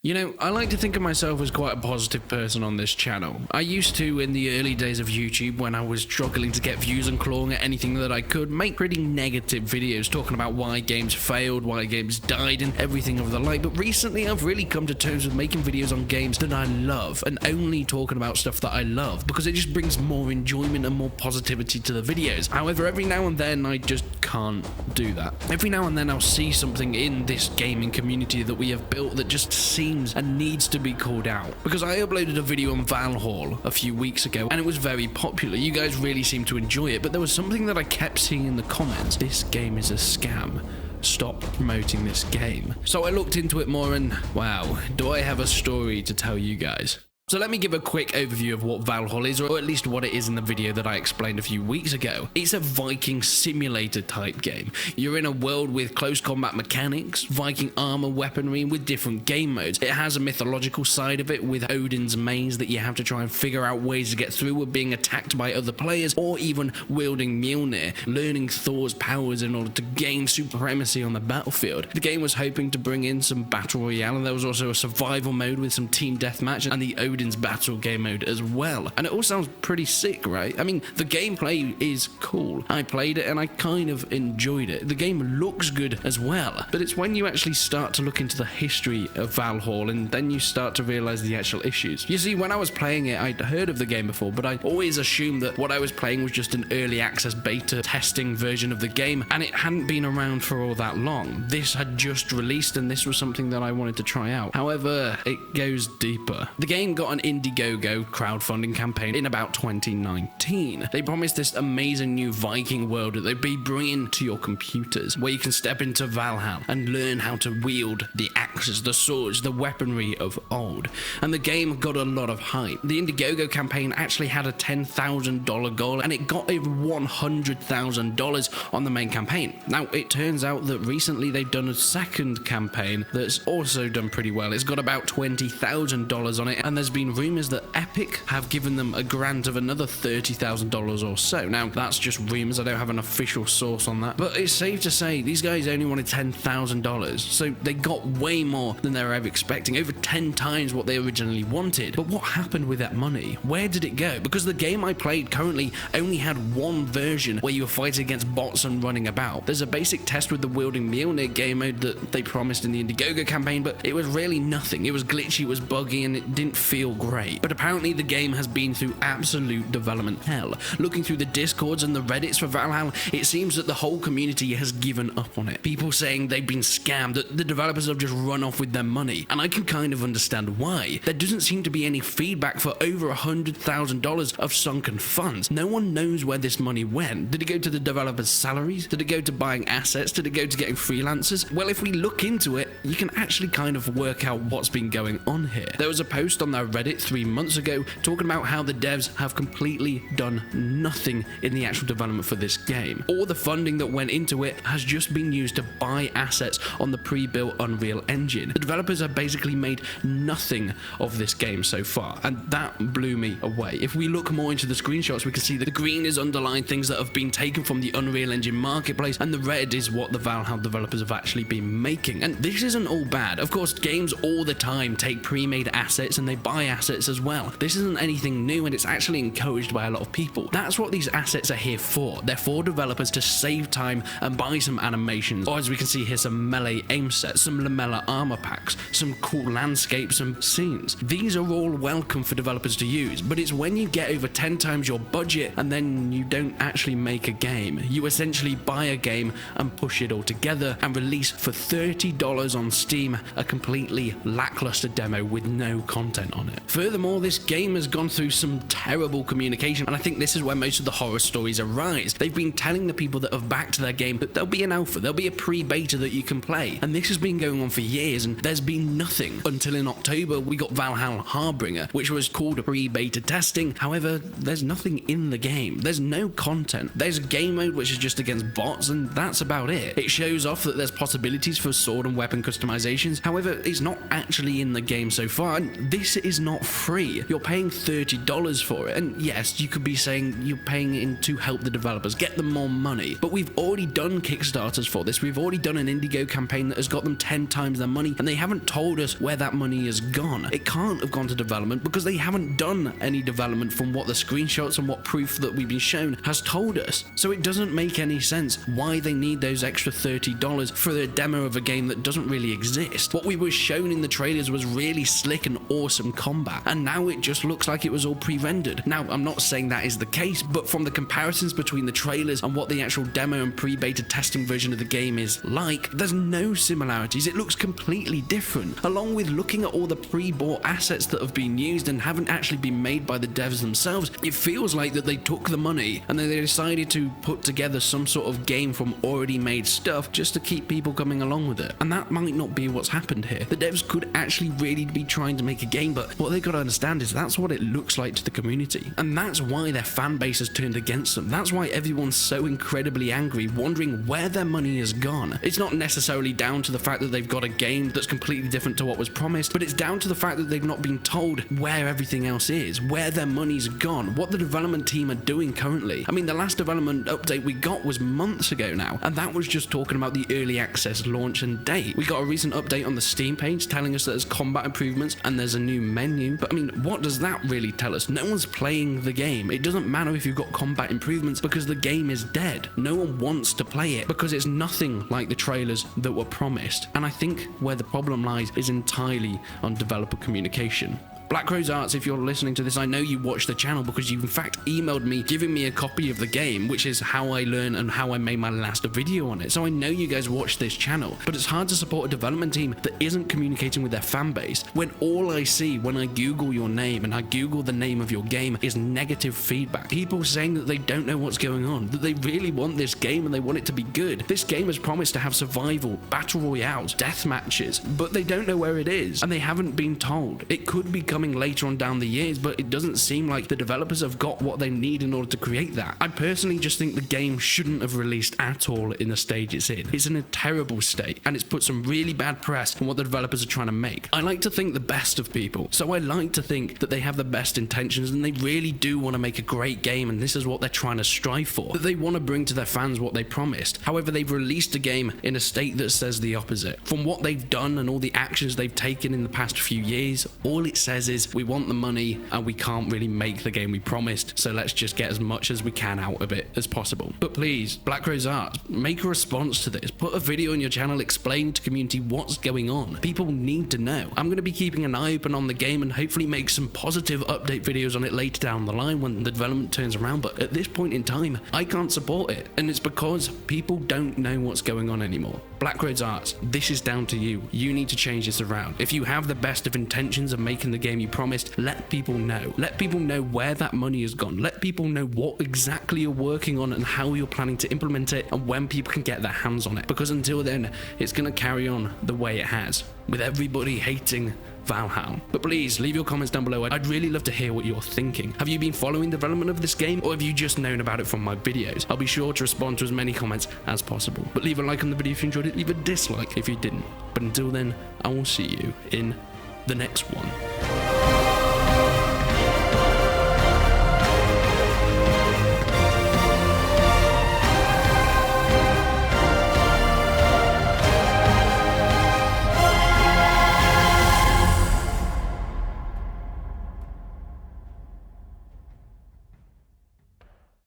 You know, I like to think of myself as quite a positive person on this channel. I used to, in the early days of YouTube, when I was struggling to get views and clawing at anything that I could, make pretty negative videos talking about why games failed, why games died, and everything of the like. But recently, I've really come to terms with making videos on games that I love, and only talking about stuff that I love, because it just brings more enjoyment and more positivity to the videos. However, every now and then, I just can't do that. Every now and then, I'll see something in this gaming community that we have built that just seems and needs to be called out. Because I uploaded a video on Valhall a few weeks ago and it was very popular. You guys really seemed to enjoy it, but there was something that I kept seeing in the comments. This game is a scam. Stop promoting this game. So I looked into it more and wow, do I have a story to tell you guys. So let me give a quick overview of what Valhall is, or at least what it is in the video that I explained a few weeks ago. It's a Viking simulator type game. You're in a world with close combat mechanics, Viking armor, weaponry, with different game modes. It has a mythological side of it with Odin's maze that you have to try and figure out ways to get through with being attacked by other players, or even wielding Mjolnir, learning Thor's powers in order to gain supremacy on the battlefield. The game was hoping to bring in some battle royale, and there was also a survival mode with some team deathmatch and the Odin's battle game mode as well. And it all sounds pretty sick, right? I mean, the gameplay is cool. I played it and I kind of enjoyed it. The game looks good as well, but it's when you actually start to look into the history of Valhall and then you start to realize the actual issues. You see, when I was playing it, I'd heard of the game before, but I always assumed that what I was playing was just an early access beta testing version of the game, and it hadn't been around for all that long. This had just released and this was something that I wanted to try out. However, it goes deeper. The game got an Indiegogo crowdfunding campaign in about 2019. They promised this amazing new Viking world that they'd be bringing to your computers, where you can step into Valhall and learn how to wield the axes, the swords, the weaponry of old. And the game got a lot of hype. The Indiegogo campaign actually had a $10,000 goal, and it got over $100,000 on the main campaign. Now, it turns out that recently they've done a second campaign that's also done pretty well. It's got about $20,000 on it, and there's been rumors that Epic have given them a grant of another $30,000 or so. Now, that's just rumors. I don't have an official source on that, but it's safe to say these guys only wanted $10,000, so they got way more than they were ever expecting, over 10 times what they originally wanted. But what happened with that money? Where did it go? Because the game I played currently only had one version where you were fighting against bots and running about. There's a basic test with the wielding Mjolnir game mode that they promised in the Indiegogo campaign, but it was really nothing. It was glitchy, it was buggy, and it didn't feel great. But apparently the game has been through absolute development hell. Looking through the Discords and the Reddits for Valhall, it seems that the whole community has given up on it. People saying they've been scammed, that the developers have just run off with their money. And I can kind of understand why. There doesn't seem to be any feedback for over $100,000 of sunken funds. No one knows where this money went. Did it go to the developers' salaries? Did it go to buying assets? Did it go to getting freelancers? Well, if we look into it, you can actually kind of work out what's been going on here. There was a post on their Reddit 3 months ago talking about how the devs have completely done nothing in the actual development for this game. All the funding that went into it has just been used to buy assets on the pre-built Unreal Engine. The developers have basically made nothing of this game so far, and that blew me away. If we look more into the screenshots, we can see that the green is underlying things that have been taken from the Unreal Engine marketplace, and the red is what the Valhall developers have actually been making. And this isn't all bad. Of course, games all the time take pre-made assets and they buy assets as well. This isn't anything new, and it's actually encouraged by a lot of people. That's what these assets are here for. They're for developers to save time and buy some animations, or as we can see here, some melee aim sets, some lamella armor packs, some cool landscapes and scenes. These are all welcome for developers to use, but it's when you get over 10 times your budget and then you don't actually make a game. You essentially buy a game and push it all together and release for $30 on Steam a completely lackluster demo with no content on it. Furthermore, this game has gone through some terrible communication, and I think this is where most of the horror stories arise. They've been telling the people that have backed their game that there'll be an alpha, there'll be a pre-beta that you can play, and this has been going on for years, and there's been nothing until in October we got Valhall Harbinger, which was called pre-beta testing. However, there's nothing in the game. There's no content. There's a game mode which is just against bots, and that's about it. It shows off that there's possibilities for sword and weapon customizations. However, it's not actually in the game so far, and this is is not free. You're paying $30 for it. And yes, you could be saying you're paying in to help the developers, get them more money. But we've already done Kickstarters for this. We've already done an Indigo campaign that has got them 10 times their money, and they haven't told us where that money has gone. It can't have gone to development because they haven't done any development from what the screenshots and what proof that we've been shown has told us. So it doesn't make any sense why they need those extra $30 for a demo of a game that doesn't really exist. What we were shown in the trailers was really slick and awesome combat, and now it just looks like it was all pre-rendered. Now, I'm not saying that is the case, but from the comparisons between the trailers and what the actual demo and pre-beta testing version of the game is like, there's no similarities. It looks completely different. Along with looking at all the pre-bought assets that have been used and haven't actually been made by the devs themselves, it feels like that they took the money and then they decided to put together some sort of game from already made stuff just to keep people coming along with it. And that might not be what's happened here. The devs could actually really be trying to make a game, but what they got to understand is that's what it looks like to the community. And that's why their fan base has turned against them. That's why everyone's so incredibly angry, wondering where their money has gone. It's not necessarily down to the fact that they've got a game that's completely different to what was promised, but it's down to the fact that they've not been told where everything else is, where their money's gone, what the development team are doing currently. I mean, the last development update we got was months ago now, and that was just talking about the early access launch and date. We got a recent update on the Steam page telling us that there's combat improvements and there's a new menu, but I mean, what does that really tell us? No one's playing the game. It doesn't matter if you've got combat improvements because the game is dead. No one wants to play it because it's nothing like the trailers that were promised. And I think where the problem lies is entirely on developer communication. Black Rose Arts, if you're listening to this, I know you watch the channel because you in fact emailed me giving me a copy of the game, which is how I learned and how I made my last video on it. So I know you guys watch this channel, but it's hard to support a development team that isn't communicating with their fan base when all I see when I Google your name and I Google the name of your game is negative feedback. People saying that they don't know what's going on, that they really want this game and they want it to be good. This game has promised to have survival, battle royales, death matches, but they don't know where it is and they haven't been told. It could be coming later on down the years, but it doesn't seem like the developers have got what they need in order to create that. I personally just think the game shouldn't have released at all in the stage it's in. It's in a terrible state, and it's put some really bad press on what the developers are trying to make. I like to think the best of people, so I like to think that they have the best intentions and they really do want to make a great game, and this is what they're trying to strive for, that they want to bring to their fans what they promised. However, they've released a game in a state that says the opposite. From what they've done and all the actions they've taken in the past few years, all it says is we want the money and we can't really make the game we promised, so let's just get as much as we can out of it as possible. But please, Black Rose Arts, make a response to this. Put a video on your channel explaining to community what's going on. People need to know. I'm going to be keeping an eye open on the game and hopefully make some positive update videos on it later down the line when the development turns around, but at this point in time, I can't support it, and it's because people don't know what's going on anymore. Black Rose Arts, this is down to you. You need to change this around. If you have the best of intentions of making the game you promised, let people know. Let people know where that money has gone. Let people know what exactly you're working on and how you're planning to implement it and when people can get their hands on it. Because until then, it's going to carry on the way it has, with everybody hating Valhall. But please, leave your comments down below. I'd really love to hear what you're thinking. Have you been following the development of this game, or have you just known about it from my videos? I'll be sure to respond to as many comments as possible. But leave a like on the video if you enjoyed it, leave a dislike if you didn't. But until then, I will see you in the next one.